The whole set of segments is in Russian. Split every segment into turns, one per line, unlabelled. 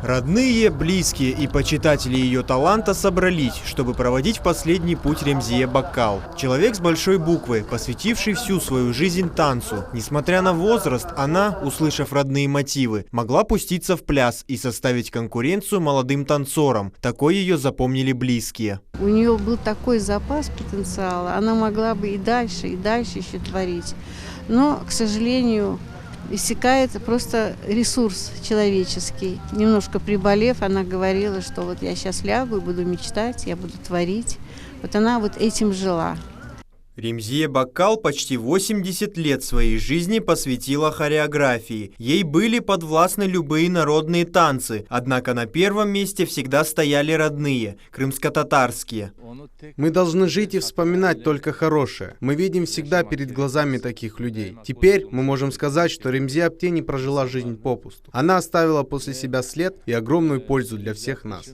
Родные, близкие и почитатели ее таланта собрались, чтобы проводить в последний путь Ремзие Баккал. Человек с большой буквы, посвятивший всю свою жизнь танцу. Несмотря на возраст, она, услышав родные мотивы, могла пуститься в пляс и составить конкуренцию молодым танцорам. Такой ее запомнили близкие.
У нее был такой запас потенциала, она могла бы и дальше еще творить. Но, к сожалению, иссякает просто ресурс человеческий. Немножко приболев, она говорила, что вот я сейчас лягу и буду мечтать, я буду творить. Вот она вот этим жила.
Ремзие Баккал почти 80 лет своей жизни посвятила хореографии. Ей были подвластны любые народные танцы, однако на первом месте всегда стояли родные, крымско-татарские.
Мы должны жить и вспоминать только хорошее. Мы видим всегда перед глазами таких людей. Теперь мы можем сказать, что Ремзие Апте не прожила жизнь попусту. Она оставила после себя след и огромную пользу для всех нас.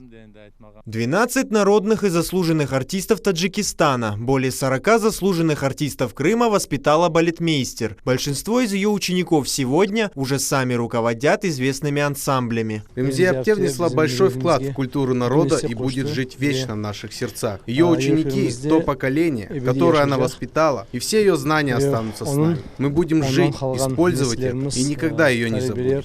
12 народных и заслуженных артистов Таджикистана, более 40 заслуженных артистов Крыма воспитала балетмейстер. Большинство из ее учеников сегодня уже сами руководят известными ансамблями.
Ремзие Апте внесла большой вклад в культуру народа и будет жить вечно в наших сердцах. Ее ученики – то поколение, которое она воспитала, и все ее знания останутся с нами. Мы будем жить, использовать это и никогда ее не забудем.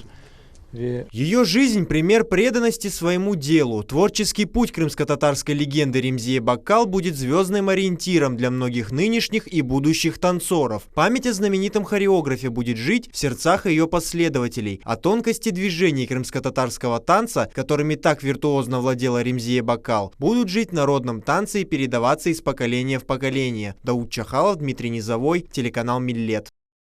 Ее жизнь – пример преданности своему делу. Творческий путь крымско-татарской легенды Ремзие Баккал будет звездным ориентиром для многих нынешних и будущих танцоров. Память о знаменитом хореографе будет жить в сердцах ее последователей, а тонкости движений крымско-татарского танца, которыми так виртуозно владела Ремзие Баккал, будут жить в народном танце и передаваться из поколения в поколение. Дауд Чахалов, Дмитрий Низовой, телеканал Миллет.